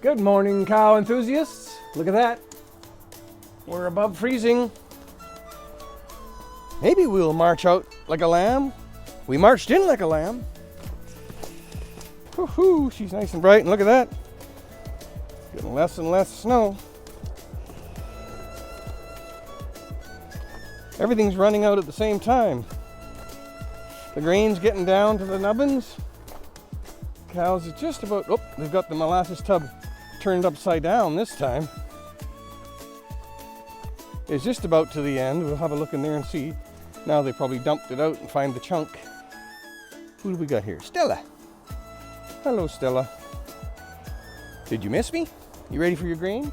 Good morning, cow enthusiasts. Look at that. We're above freezing. Maybe we'll march out like a lamb. We marched in like a lamb. Woohoo, she's nice and bright, and look at that. Getting less and less snow. Everything's running out at the same time. The grain's getting down to the nubbins. Cows are just about, oh, they've got the molasses tub turned upside down this time. It's just about to the end. We'll have a look in there and see. Now they probably dumped it out and find the chunk. Who do we got here? Stella. Hello, Stella. Did you miss me? You ready for your grain?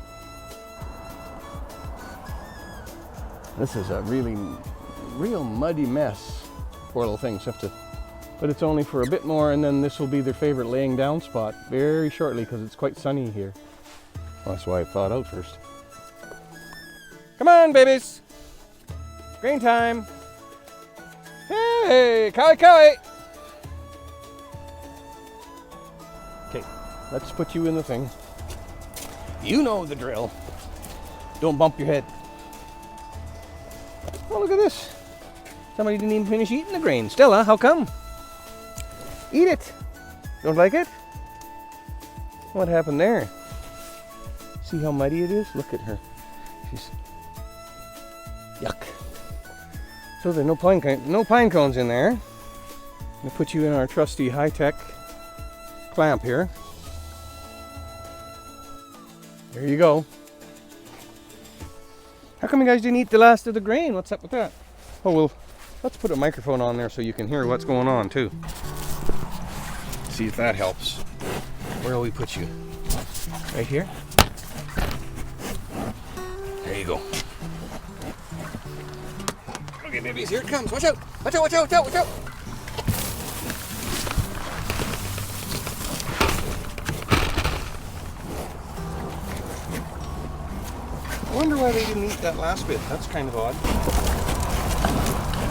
This is a real muddy mess. Poor little things have to, but it's only for a bit more, and then this will be their favorite laying down spot very shortly because it's quite sunny here. Well, that's why I thawed out first. Come on, babies. Grain time. Hey, cowie, cowie. Okay, let's put you in the thing. You know the drill. Don't bump your head. Oh, look at this. Somebody didn't even finish eating the grain. Stella, how come? Eat it. Don't like it? What happened there? See how muddy it is? Look at her. She's... Yuck. So there are no pine cones in there. I'm going to put you in our trusty high-tech clamp here. There you go. How come you guys didn't eat the last of the grain? What's up with that? Oh, well, let's put a microphone on there so you can hear what's going on, too. See if that helps. Where will we put you? Right here? There you go. Okay, babies, here it comes. Watch out! Watch out, watch out, watch out, watch out! I wonder why they didn't eat that last bit. That's kind of odd.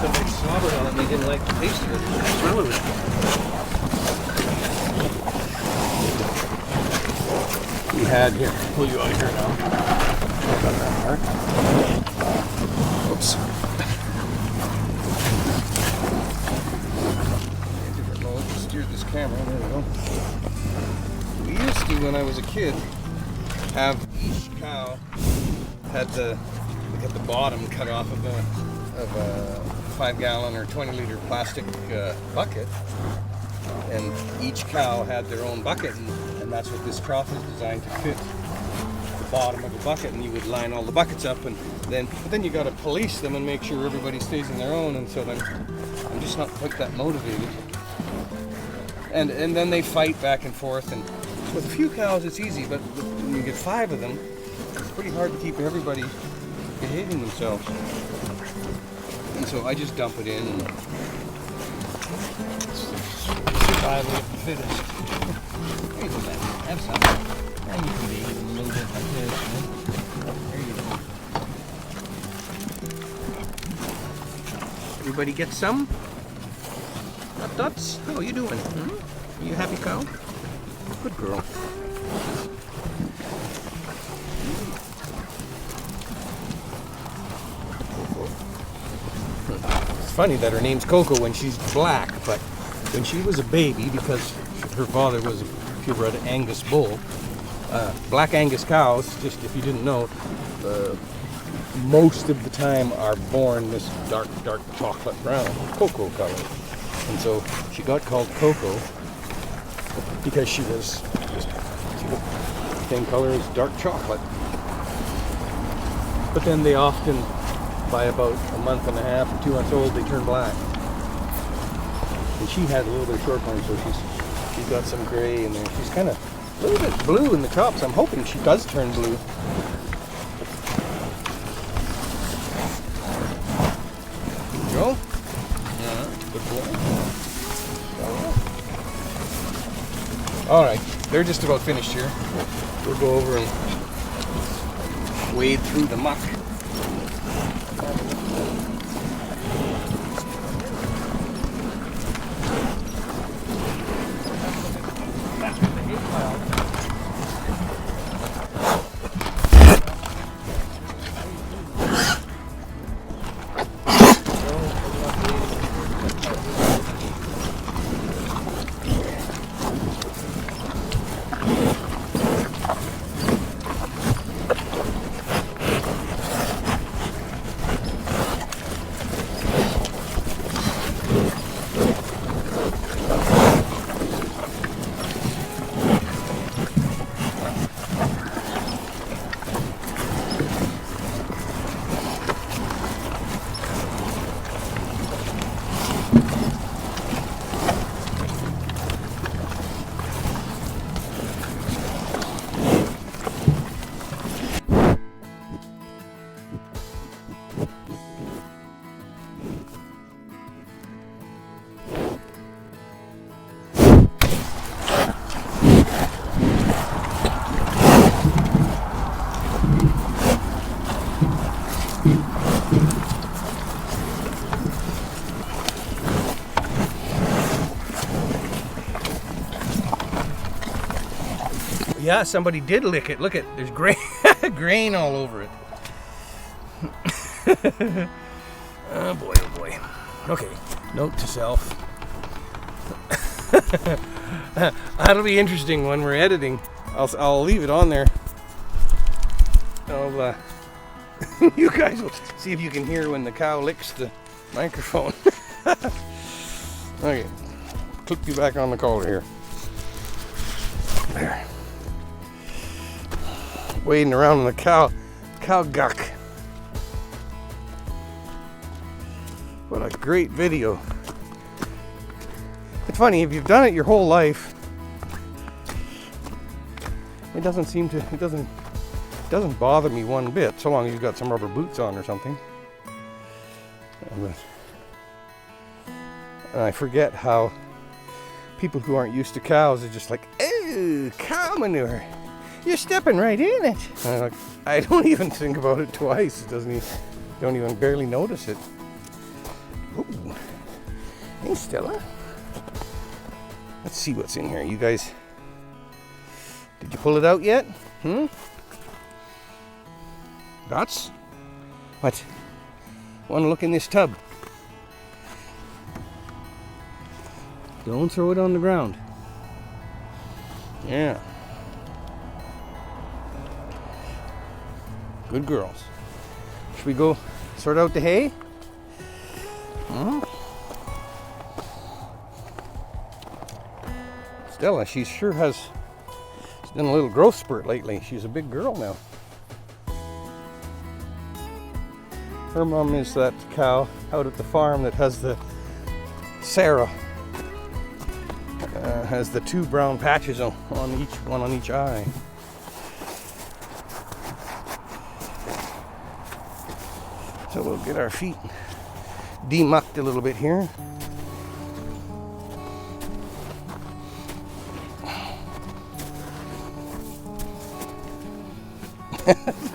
So they slobbered on it and they didn't like the taste of it. The smell of it. We had here. Pull you out of here now. Got that part. Oops. Different mode to steer this camera. There we go. We used to, when I was a kid, have each cow had the, like at the bottom cut off of a 5-gallon or 20-liter plastic bucket, and each cow had their own bucket, and that's what this trough is designed to fit, the bottom of the bucket, and you would line all the buckets up, but then you got to police them and make sure everybody stays in their own, and so then I'm just not quite that motivated, and then they fight back and forth, and with a few cows it's easy, but when you get 5 of them, it's pretty hard to keep everybody behaving themselves. And so I just dump it in and survival of the fittest. There you go, man. Have some. And you can be a little bit like this. There you go. Everybody get some? Dots? How are you doing? Are you a happy cow? Good girl. It's funny that her name's Coco when she's black, but when she was a baby, because her father was a purebred Angus bull, black Angus cows, just if you didn't know, most of the time are born this dark chocolate brown, cocoa color. And so she got called Coco because she was just the same color as dark chocolate. But then they often, by about a month and a half or 2 months old, they turn black. And she had a little bit of short horn, so she's got some gray in there. She's kind of a little bit blue in the chops. I'm hoping she does turn blue. There you go. Yeah, good boy. All right, they're just about finished here. We'll go over and wade through the muck. Yeah, somebody did lick it. Look at, there's grain, grain all over it. Oh boy, oh boy. Okay, note to self. That'll be interesting when we're editing. I'll leave it on there. You guys will see if you can hear when the cow licks the microphone. Okay, clip you back on the collar here. There. Wading around in the cow guck. What a great video. It's funny, if you've done it your whole life, it doesn't bother me one bit, so long as you've got some rubber boots on or something. And I forget how people who aren't used to cows are just like, "Ooh, cow manure. You're stepping right in it." And I don't even think about it twice. Don't even barely notice it. Ooh. Hey, Stella. Let's see what's in here. You guys, did you pull it out yet? Dots? What? Want to look in this tub? Don't throw it on the ground. Yeah. Good girls. Should we go sort out the hay? Stella, she's done a little growth spurt lately. She's a big girl now. Her mom is that cow out at the farm that has the Sarah. Has the two brown patches on each eye. So we'll get our feet demucked a little bit here.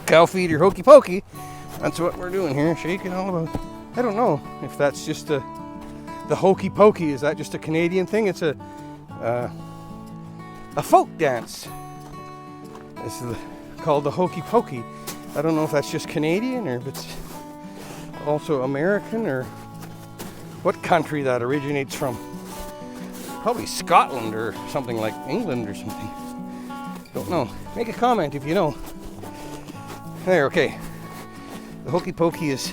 Cow feeder hokey pokey. That's what we're doing here, shaking all about. I don't know if that's just the hokey pokey. Is that just a Canadian thing? It's a folk dance. It's called the hokey pokey. I don't know if that's just Canadian or if it's also American or what country that originates from. Probably Scotland or something like England or something. Don't know. Make a comment if you know. There, okay. The hokey pokey is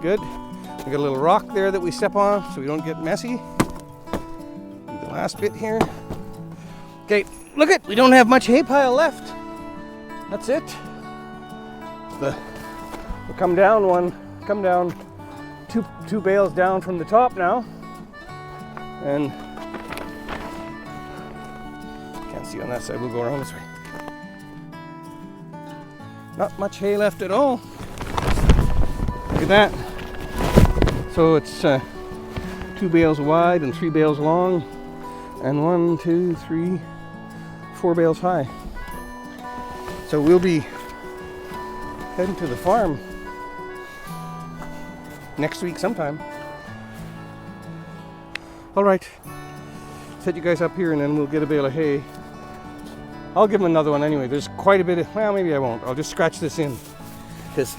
good. We got a little rock there that we step on so we don't get messy. Do the last bit here. Okay, look it, we don't have much hay pile left. That's it. We'll come down two bales down from the top now. And can't see on that side, we'll go around this way. Not much hay left at all. Look at that. So it's 2 bales wide and 3 bales long, and 1, 2, 3, 4 bales high. So we'll be heading to the farm next week sometime. All right, set you guys up here and then we'll get a bale of hay. I'll give them another one anyway. There's quite a bit of, well, maybe I won't. I'll just scratch this in because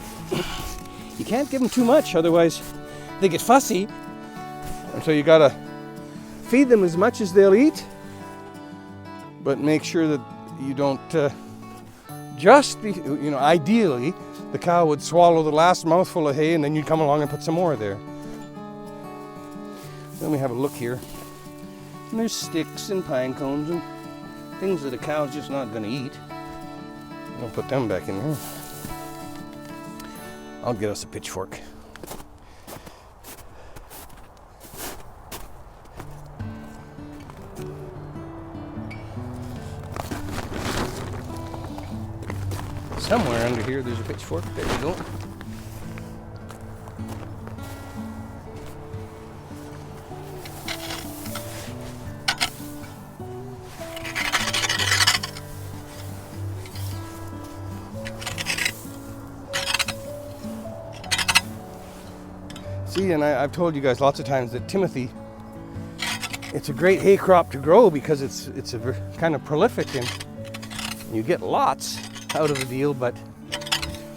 you can't give them too much, otherwise they get fussy. And so you gotta feed them as much as they'll eat but make sure that you don't ideally the cow would swallow the last mouthful of hay and then you'd come along and put some more there. Then we have a look here. And there's sticks and pine cones and things that a cow's just not going to eat. I'll put them back in here. I'll get us a pitchfork. Somewhere under here there's a pitchfork. There you go. See, and I've told you guys lots of times that Timothy, it's a great hay crop to grow because it's a kind of prolific and you get lots out of the deal. But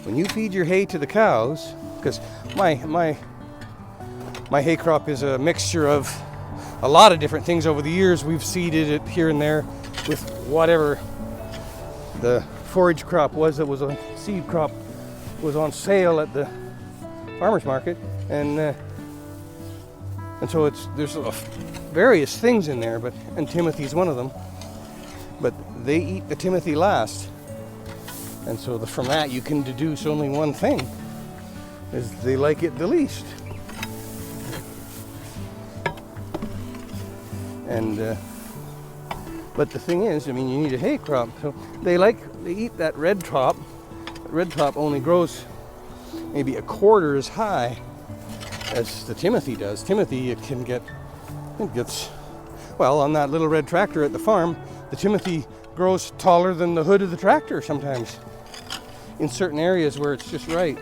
when you feed your hay to the cows, because my hay crop is a mixture of a lot of different things over the years. We've seeded it here and there with whatever the forage crop was that was a seed crop was on sale at the farmer's market. And so there's various things in there, and Timothy's one of them. But they eat the Timothy last, and so from that you can deduce only one thing: is they like it the least. And but the thing is, I mean, you need a hay crop, so they eat that red top. The red top only grows maybe a quarter as high as the Timothy does. Timothy, it gets, well, on that little red tractor at the farm, the Timothy grows taller than the hood of the tractor sometimes in certain areas where it's just right.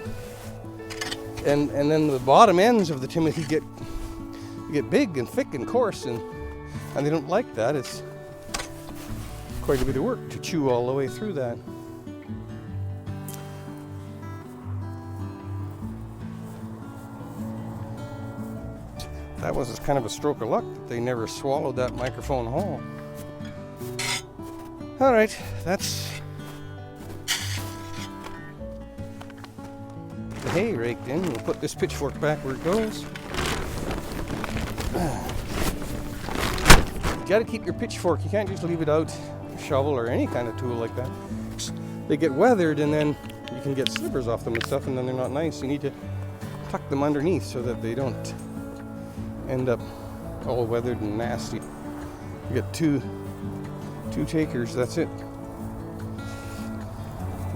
And then the bottom ends of the Timothy get big and thick and coarse, and they don't like that. It's quite a bit of work to chew all the way through that. That was kind of a stroke of luck that they never swallowed that microphone whole. All right, that's the hay raked in. We'll put this pitchfork back where it goes. You got to keep your pitchfork. You can't just leave it out, shovel or any kind of tool like that. They get weathered and then you can get slivers off them and stuff, and then they're not nice. You need to tuck them underneath so that they don't end up all weathered and nasty. You get two takers, that's it.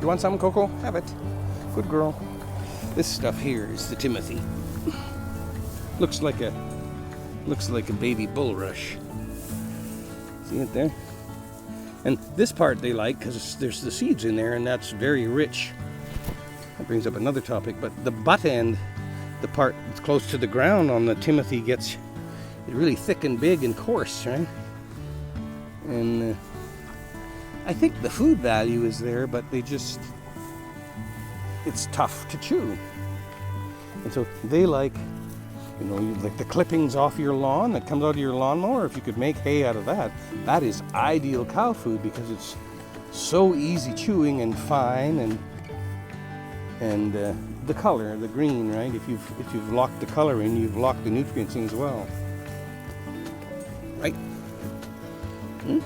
You want some, Coco? Have it. Good girl. This stuff here is the Timothy. Looks like a baby bulrush. See it there? And this part they like because there's the seeds in there, and that's very rich. That brings up another topic, but the butt end, the part that's close to the ground on the Timothy, gets really thick and big and coarse, right? And I think the food value is there, but it's tough to chew. And so they like, like the clippings off your lawn that comes out of your lawnmower. If you could make hay out of that, that is ideal cow food because it's so easy chewing and fine, and the color, the green, right? If you've locked the color in, you've locked the nutrients in as well, right? Is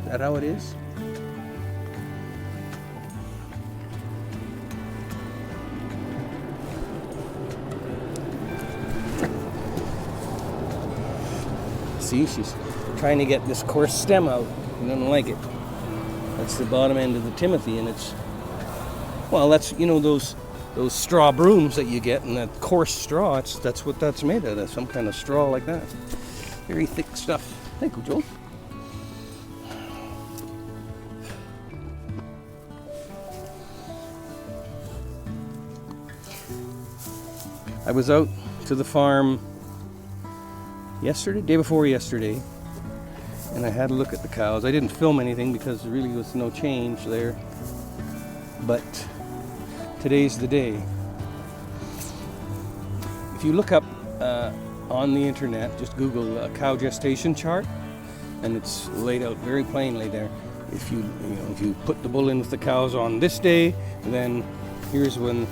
that how it is? See, she's trying to get this coarse stem out. She doesn't like it. That's the bottom end of the Timothy, and it's, well, that's, those straw brooms that you get, and that coarse straw, that's what that's made out of, some kind of straw like that. Very thick stuff. Thank you, Joel. I was out to the farm day before yesterday, and I had a look at the cows. I didn't film anything because there really was no change there, but today's the day. If you look up on the internet, just Google cow gestation chart, and it's laid out very plainly there. If you put the bull in with the cows on this day, then here's when,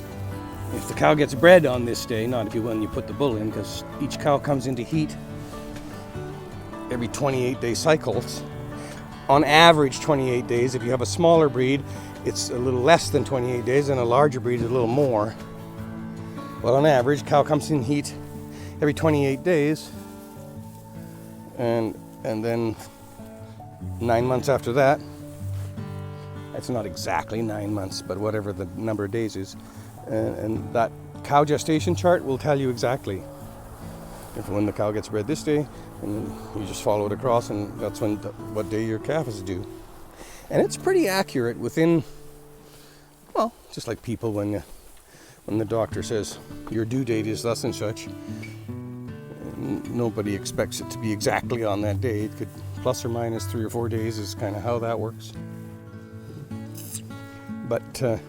if the cow gets bred on this day, not if you when you put the bull in, because each cow comes into heat every 28-day cycles. On average 28 days. If you have a smaller breed, it's a little less than 28 days, and a larger breed is a little more. Well, on average, cow comes in heat every 28 days, and then 9 months after that. It's not exactly 9 months, but whatever the number of days is, and that cow gestation chart will tell you exactly when the cow gets bred this day, and you just follow it across, and that's what day your calf is due. And it's pretty accurate within, well, just like people when the doctor says your due date is thus and such, nobody expects it to be exactly on that day. It could plus or minus 3 or 4 days is kind of how that works. But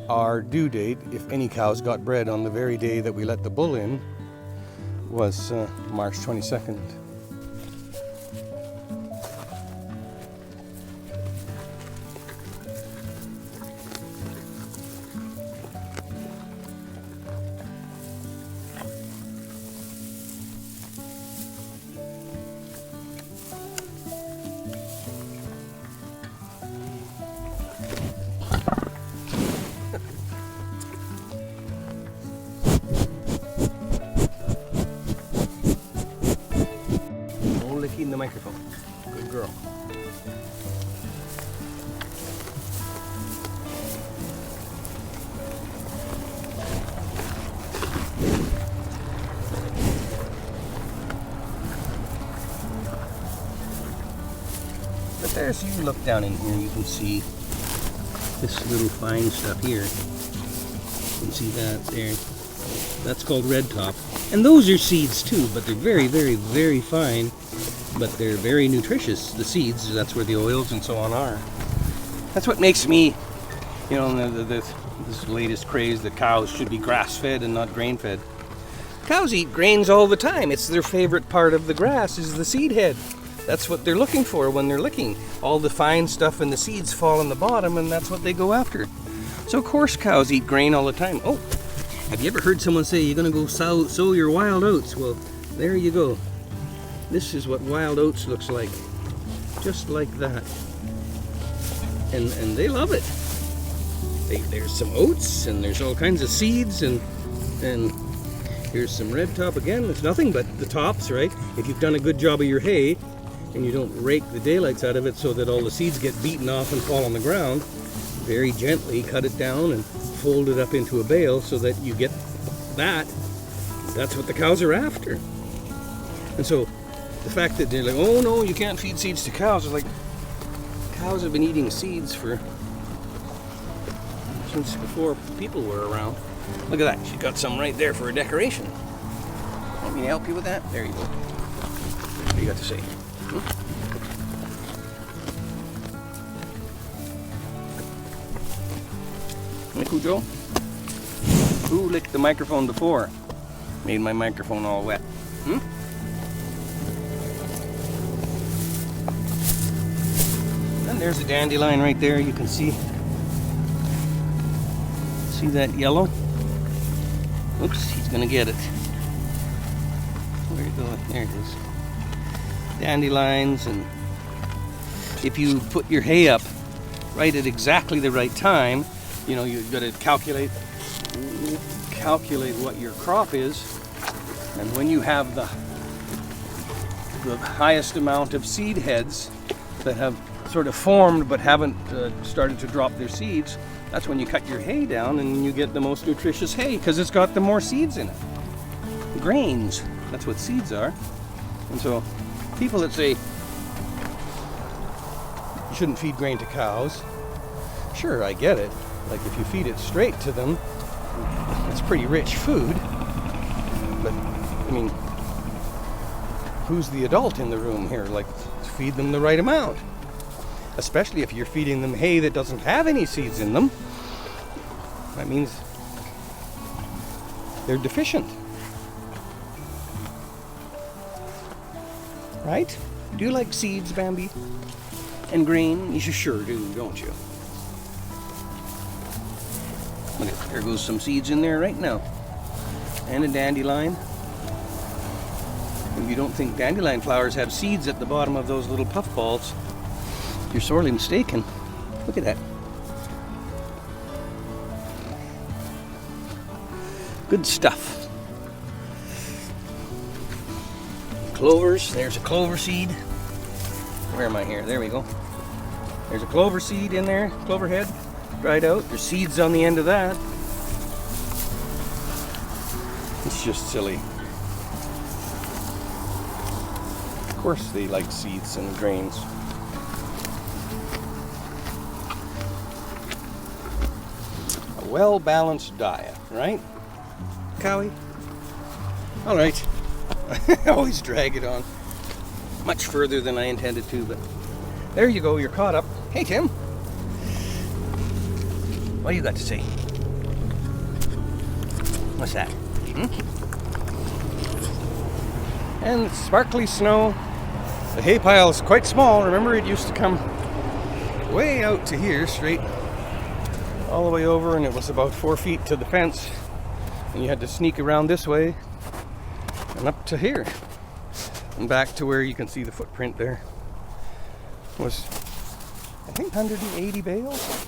our due date, if any cows got bred on the very day that we let the bull in, was March 22nd. Licking the microphone. Good girl. But there's, you look down in here, you can see this little fine stuff here. You can see that there. That's called red top. And those are seeds too, but they're very, very, very fine. But they're very nutritious, the seeds. That's where the oils and so on are. That's what makes me, you know, this latest craze that cows should be grass-fed and not grain-fed. Cows eat grains all the time. It's their favorite part of the grass is the seed head. That's what they're looking for when they're licking. All the fine stuff and the seeds fall on the bottom, and that's what they go after. So of course cows eat grain all the time. Oh, have you ever heard someone say you're gonna go sow your wild oats? Well, there you go. This is what wild oats looks like. Just like that. And they love it. There's some oats, and there's all kinds of seeds, and here's some red top again. It's nothing but the tops, right? If you've done a good job of your hay, and you don't rake the daylights out of it so that all the seeds get beaten off and fall on the ground, very gently cut it down and fold it up into a bale so that you get that. That's what the cows are after. And so the fact that they're like, oh no, you can't feed seeds to cows, is like, cows have been eating seeds since before people were around. Look at that, she got some right there for a decoration. Want me to help you with that? There you go. What do you got to say? Hey, Cujo? Who licked the microphone before? Made my microphone all wet. And there's a dandelion right there. You can see that yellow? Oops, he's gonna get it. Where you going? There it is. Dandelions, and if you put your hay up right at exactly the right time, you know, you've got to calculate what your crop is, and when you have the highest amount of seed heads that have sort of formed but haven't started to drop their seeds, that's when you cut your hay down and you get the most nutritious hay, because it's got the more seeds in it. Grains, that's what seeds are. And so people that say you shouldn't feed grain to cows, sure, I get it. Like if you feed it straight to them, it's pretty rich food. But I mean, who's the adult in the room here? Like, feed them the right amount. Especially if you're feeding them hay that doesn't have any seeds in them. That means they're deficient. Right? Do you like seeds, Bambi? And grain? You sure do, don't you? Look at, there goes some seeds in there right now. And a dandelion. If you don't think dandelion flowers have seeds at the bottom of those little puff balls, you're sorely mistaken. Look at that. Good stuff. Clovers, there's a clover seed. Where am I here? There we go. There's a clover seed in there, clover head, dried out. There's seeds on the end of that. It's just silly. Of course they like seeds and grains. A well-balanced diet, right? Cowie? All right. I always drag it on much further than I intended to, but there you go, you're caught up. Hey, Tim. What do you got to say? What's that? And sparkly snow. The hay pile is quite small. Remember, it used to come way out to here, straight all the way over, and it was about 4 feet to the fence. And you had to sneak around this way and up to here and back to where you can see the footprint there. Was, I think, 180 bales.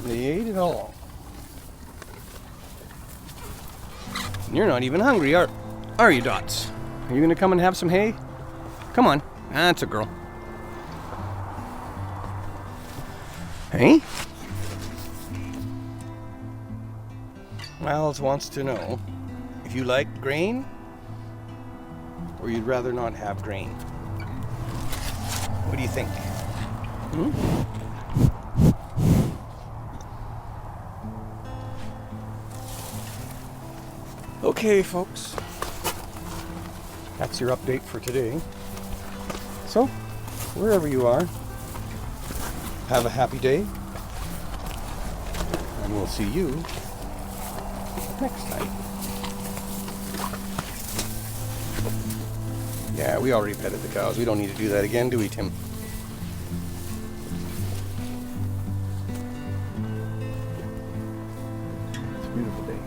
They ate it all. And you're not even hungry, are you, Dots? Are you gonna come and have some hay? Come on, that's a girl. Hey? Miles wants to know if you like grain or you'd rather not have grain. What do you think? Okay, folks. That's your update for today. So, wherever you are, have a happy day. And we'll see you next time. Yeah, we already petted the cows. We don't need to do that again, do we, Tim? It's a beautiful day.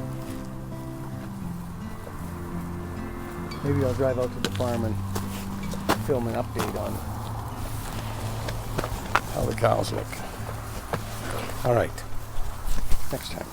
Maybe I'll drive out to the farm and film an update on how the cows look. All right, next time.